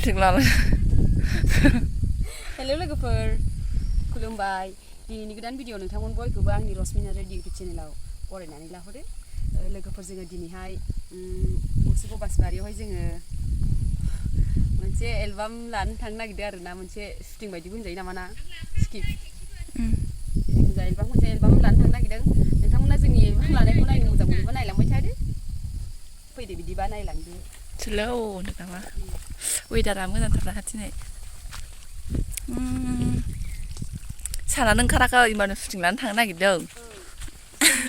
shooting लानो hello लोगोफोर खुलुमबाय दिनैनि गोदान भिडिअ नोंथांमोन बयखौबो आंनि रश्मिना रेडि इउटिउब चेनेलाव बरायनानै लाहरो लोगोफोर जोङो दिनैहाय गंसे बासबारियावहाय जोङो मोनसे एलबाम लानो थांनो नागिरदों आरोना मोनसे शुटिं बायदिबो होनजायो नामा ना स्किप मोनसे एलबाम लानो थांनो नागिरदों नोंथांमोना जोंनि एलबाम लानायखौ नायनो मोजां मोनोबा नायलांबाय थादो फैदो बिदिबा नायलांदो स्लो नामा वेदारा मोजांथारना दिनै सानानो ओंखाराखै होनबानो शुटिं लानो थांनो नागिरदों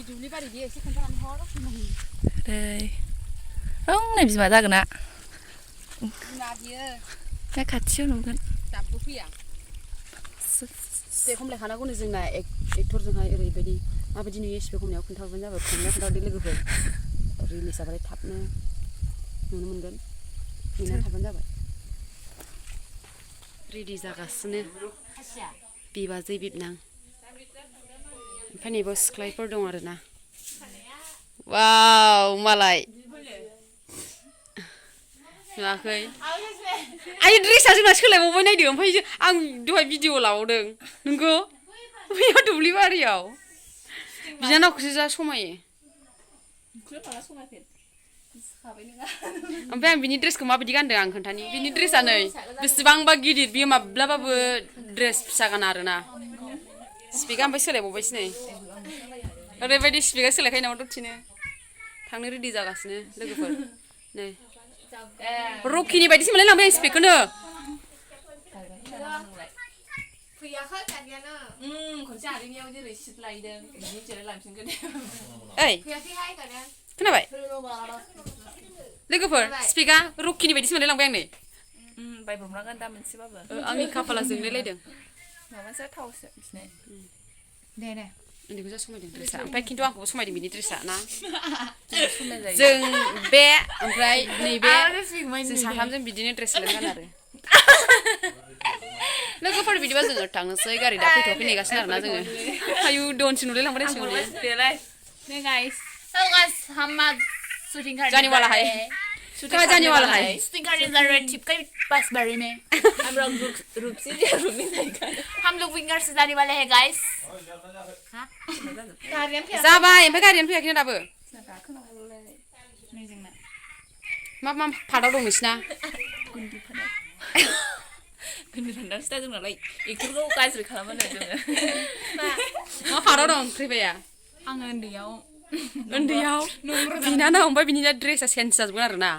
दुब्लि बारि बे एसे खोन्थानानै हर नै बिमा जागोना बिमा बियो दा खाथियाव नुगोन दाबो फैया स्प्रे खमलायखानांगौनो जोंना एक्टरजोंहाय ओरैबायदि माबायदि नुयो स्प्रे खमनायाव खोन्थाहरबानो जाबाय खोन्थाहरदो लोगोफोर रिलिज जाबाथाय थाबनो नुनो मोनगोन नेनानै थाबानो जाबाय रेडि जागासिनो बिबाजै बिबनां ओमफ्राय नैबो सिख्लायफोर दं आरोना वाव मालाय नुवाखै आइ ड्रेसा जोंना सोलायबावबाय नायदो ओमफ्राय आं दहाय भिडिअ लाबावदों नोंगौ बैयाव दुब्लि बारियाव बिनानावखौसो जा समायो ओमफ्राय आं बिनि ड्रेसखौ माबायदि गानदों आं खोन्थानि बिनि ड्रेसा नै बेसेबांबा गिदिर बियो माब्लाबाबो ड्रेस फिसा गाना आरोना स्पिकआ ओमफ्राय सोलायबावबायसो नै ओरैबायदि स्पिकआ सोलायखायो नामा दसेनो थांनो रेडि जागासिनो लोगोफोर नै रकिनि बायदिसो मोनलायलांबाय आं स्पिकखौनो ओइ खोनाबाय लोगोफोर स्पिकआ रकिनि बायदिसो मोनलायलांबाय आं नै बायब्रबनांगोन दा मोनसेबाबो आंनि खाफाला जोंलायलायदों माबासो थावसो बिसिनाय दे उन्दैखौसो समायदों ड्रेसा ओमफ्राय खिन्थु आंखौबो समायदों बिनि ड्रेसा ना जों बे ओमफ्राय नैबे जों साथामजों बिदिनो ड्रेस सोलायगोन आरो लोगोफोर बिदिबा जोङो थांनोसै गारि दा फैथ'वाखै नेगासिनो आरोना जोङो आयु दनसो नुलायलांबाय जाने वाला है कहाँ जाने वाला है शूटिंग करने जा रहे चिपका बांसबारी में हम लोग रुक से हम लोग विंगर से जाने वाले हैं गाइस जाबाय ओमफ्राय गारियानो फैयाखै ना दाबो मा मा फादाव दं नोंसिना गुन्दै फान्दावसो दा जोंनालाय एक्टरखौ गाज्रि खालामनो जोङो मा फादाव दं कृपाया आङो उन्दैयाव बिनानाव ओमफ्राय बिनि ड्रेसा चेन्ज जाजोबगोन आरोना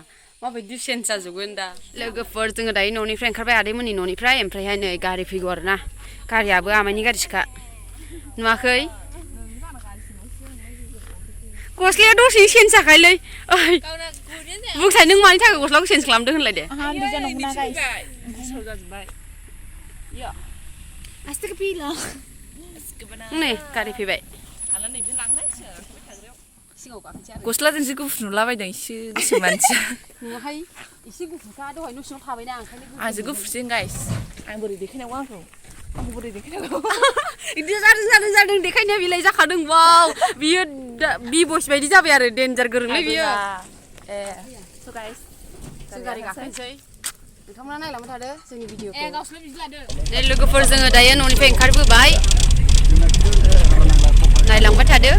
माबायदि चेन्ज जाजोबगोन दा लोगोफोर जोङो दायो न'निफ्राय ओंखारबाय आदैमोननि न'निफ्राय ओमफ्रायहाय नै गारि फैगौ आरोना गारियाबो आमाइनि गारिसोखा नुवाखै गस्लाया दसेनो चेन्ज जाखायोलै ओइ बुंसाय नों मानि थाखाय गस्लाखौ चेन्ज खालामदों होनलाय दे नै गारि फैबाय गस्लाजोंसो गुफुर नुलाबायदों एसे गोसोम मानसिया न'हाय एसे गुफुरखा दहाय न' सिङाव थाबायना ओंखायनो आंसो गुफुरसिन गाइस आं बोरै देखायनांगौ आंखौ बोरै देखायनांगौ बिदि जादों देखायनाया बिलाइ जाखादों वाव बियो बिबस बायदि जाबाय आरो डेन्जार गोरोंलै बियो स' गाइस जों गारि गाखोनोसै नोंथांमोना नायलांबाय थादो जोंनि भिडिअखौ दे लोगोफोर जोङो दायो न'निफ्राय ओंखारबोबाय नायलांबाय थादो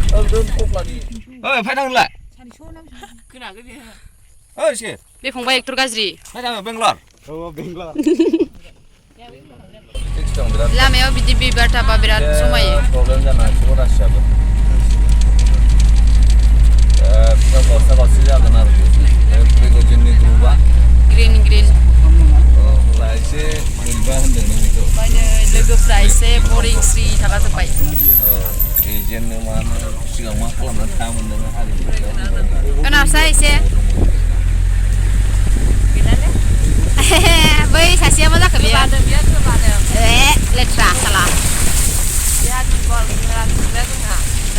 ओइ फायनांलाय खोनाखै बे ओइ एसे बे फंबाय एक्टर गाज्रि फायनाङो बेंगलर बेंगलर लामायाव बिदि बिबार थाबा बिराद समायो प्रब्लेम जानो हासिगौ रासियाबो गावसा गावसि जागोन आरोखि फैगौ दिननि ग्रुपआ ग्रिन होमब्ला एसे बोरैबा होनदों नों बेखौ लोगोफ्रा एसे बरिं स्रि थाला जोब्बाय एजेन्टनो मानो सिगां मा खालामनानै थाङामोन नोङो हारिमु खोनासै एसे बै सासेया मा जाखो बेयो लेथ्रा साला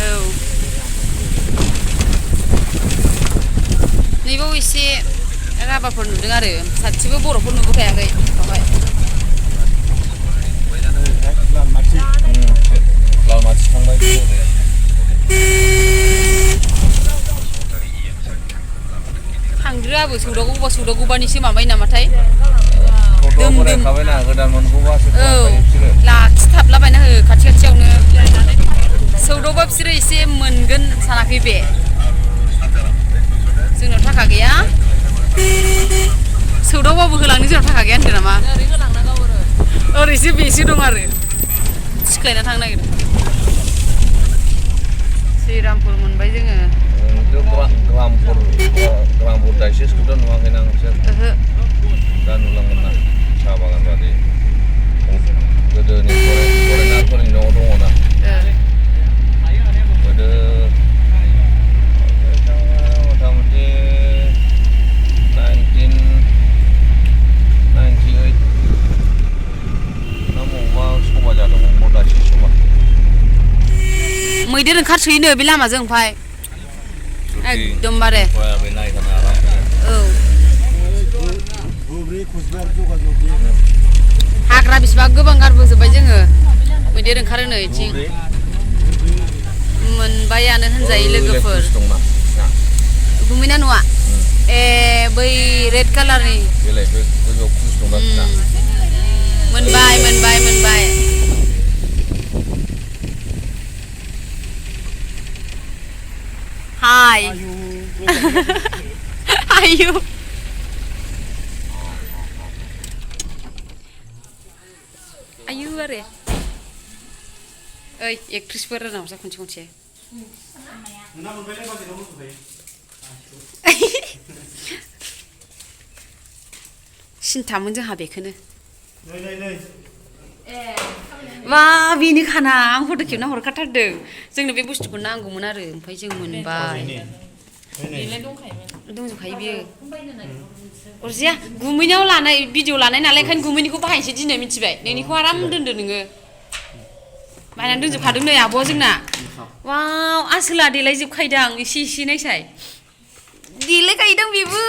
औ नैबाव एसे राभाफोर नुदों आरो सासेबो बर'फोर नुबोखायाखै बेवहाय लामाथि थांबाय थांद्राबो सौदागौबानिसो माबायो नामाथाय दोम दोम फरायखाबायना गोदान मोनगौबासो औ फरायखायो बिसोरो लाखिथाबलाबायना हो खाथि खाथियावनो सौदावबा बिसोरो एसे मोनगोन सानाखै बे जोंनाव थाखा गैया सौदावबाबो होलांनो जोंनाव थाखा गैया होनदों नामा ओरै होलांनांगौ ओरैसो बेसो दं आरो सिख्लायना थांनो नागिरदों श्रीरामपुर मोनबाय जोङो ग्रामपुर दाइसेसखौथ' नुवाखैना नोंसोर ओहो दा नुलांगोन ना साहा बागान बादि गोदोनि फरेनारफोरनि न'आव दङना गोदो मथा मथि 1998 ना मबा सभा जादोंमोन मदासि सभा मैदेर ओंखारसोयोनो बे लामाजों ओमफ्राय एकदमबारे नायगोन आराम औ हाग्रा बिसिबा गोबां गारबोजोब्बाय जोङो मैदेर ओंखारो नै इथिं मोनबायानो होनजायो लोगोफोर गुमैना नङा ए बै रेड कालारनि बेलाय बे गोजौआव पुलिस दंना बिना मोनबाय मोनबाय मोनबाय हाय आयु आयु आरो ओइ एक्ट्रिसफोर नावजा खनसे खनसे सिन्थामोन जोंहा बेखौनो मा बेनो खाना आं फट' खेबना हरखाथारदों जोंनो बे बुस्थुखौ नांगौमोन आरो ओमफ्राय जों मोनबाय दंजोबखायो बियो अरजिया गुमैनाव लानाय भिडिअ लानाय नालाय ओंखायनो गुमैनिखौ बाहायनोसै दिनै मिथिबाय नोंनिखौ आराम दोनदो नोङो बायनानै दोनजोबखादों नै आब'आ जोंना वाव आसोला देलायजोबखायदां एसे एसे नायसाय देलायखायदां बेबो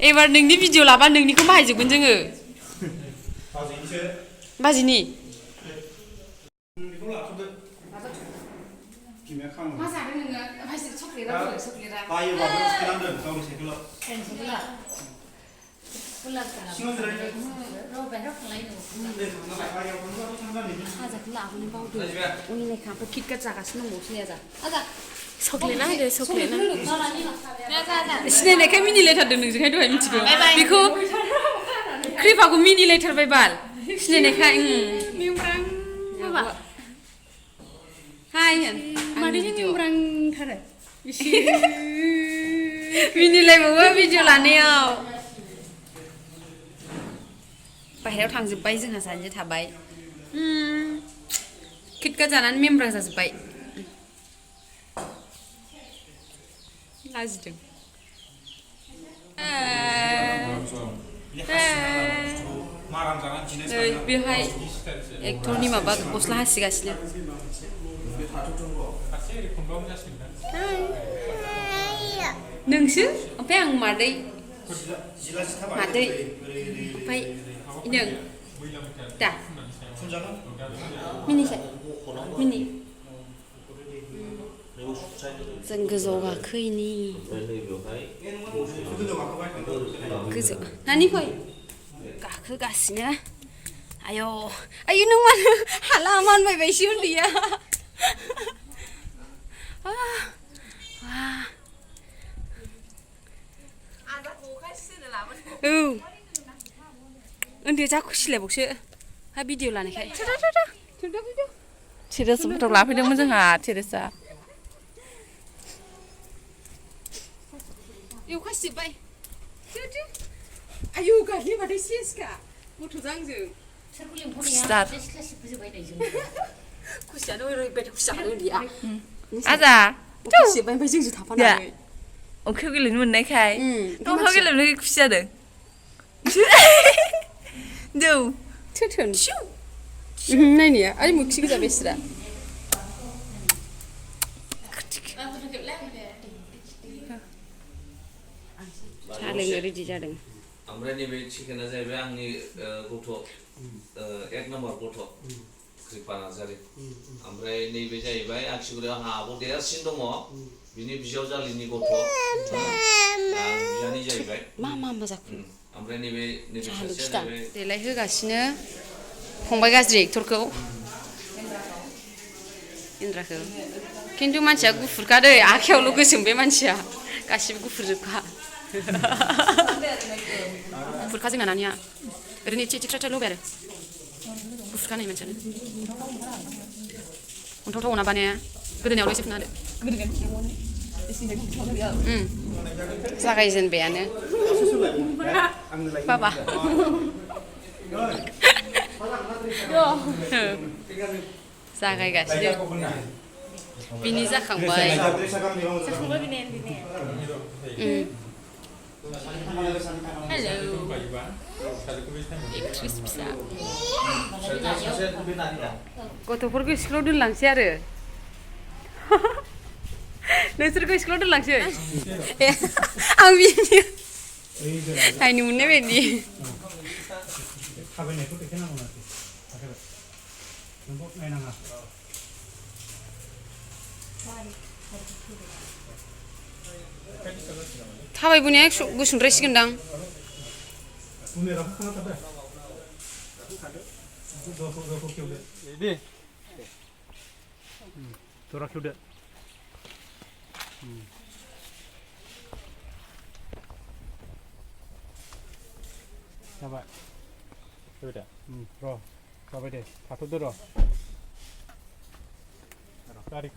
एबार नोंनि भिडिअ लाबा नोंनिखौ बाहायजोबगोन जोङो बाजिनि मा जादों नोङो बाजि चकलेटा बोरो चकलेटा बायोबाबो सोनानै दोन गावनि साइकेलाव सिङाव जिरायदो खाजाखौ लाबोनो बावदो उननि लेखाखौ किटकाट जागासिनो दंबावसो ने आजा चकलेटा होदो चकलेटा सिनायनायखाय मिनिलायथारदों नोंजोंहाय दहाय मिथिगौ बेखौ क्रिपाखौ मिनिलायथारबाय बाल सिनायनायखाय हाय माने मेंब्रांथारो मिनिलायबावो भिडिअ लानायाव बाहेरायाव थांजोब्बाय जोंहा सानैजों थाबाय किटकाट जानानै मेमब्रां जाजोब्बाय लाजिदों बेवहाय एक्टरनि माबा गस्ला हासिगासिनो नोंसो ओमफ्राय आं मादै ओमफ्राय नों दा मिनि जों गोजौआव गाखोयैनि गोजौ नानि फै गाखोगासिनो आयौ आयु नों मानो हाला मानबायबायसो उन्दैया औ उन्दैया जा खुसिलायबावसो हा भिडिअ लानायखाय टेरेस फट' लाफैदोंमोन जोंहा टेरेसआ एवखासिजोब्बाय आयु गारलि माथो सेसखा गथ'जों आंजों खुसियानो ओरैबायदि खुसियाखौ उन्दैया आजा खुसिजोब्बाय ओमफ्राय जोंजों थाफानानै अंखायाव गेलेनो मोननायखाय अंखायाव गेलेनो खुसि जादों जौ थोन नायनाया आरो मोखि गोजा बेस्रा साहा लोंनो रेडि जादों ओमफ्राय नैबे चिकेना जाहैबाय आंनि गथ' 1 नाम्बार गथ' कृपा नार्जारि ओमफ्राय नैबे जाहैबाय आखिगुरियाव हाबाव देरसिन दङ बिनि बिजावजालिनि गथ' आं बियानि जाहैबाय मा जाखो ओमफ्राय नैबे सासेया जाहैबाय देलाय होगासिनो फंबाय गाज्रि एक्टरखौ इन्द्राखौ खिन्थु मानसिया गुफुरखा दै आखायावल' गोसोम बे मानसिया गासिबो गुफुरजोबखा गुफुरखा जोंना नानिया ओरैनो एसे थ्रा ल'बाय आरो गुफुरखा नै मानसियानो अन्थाव ना बानाया गोदोनायावल' एसे फुना होदो जागायजेनबायानो बाबा जागायगासिनो बिनि जाखांबाय हेलौ एक्ट्रिस फिसा गथ'फोरखौ स्कुलाव दोनलांसै आरो नोंसोरखौ स्कुलाव दोनलांसै आं बिनि नायनो मोननाय बायदि थाबायनायखौ देखायनांगौ आरोखि नोंखौ नायनाङा थाबायबोनाया गुसुंद्रायसिगोनदां बुंनायखौ खोनाथारदो दरखौ खेवदो दे दरा खेवदो जाबाय जाबाय दा र' जाबाय दे थाथ'दो र' गारि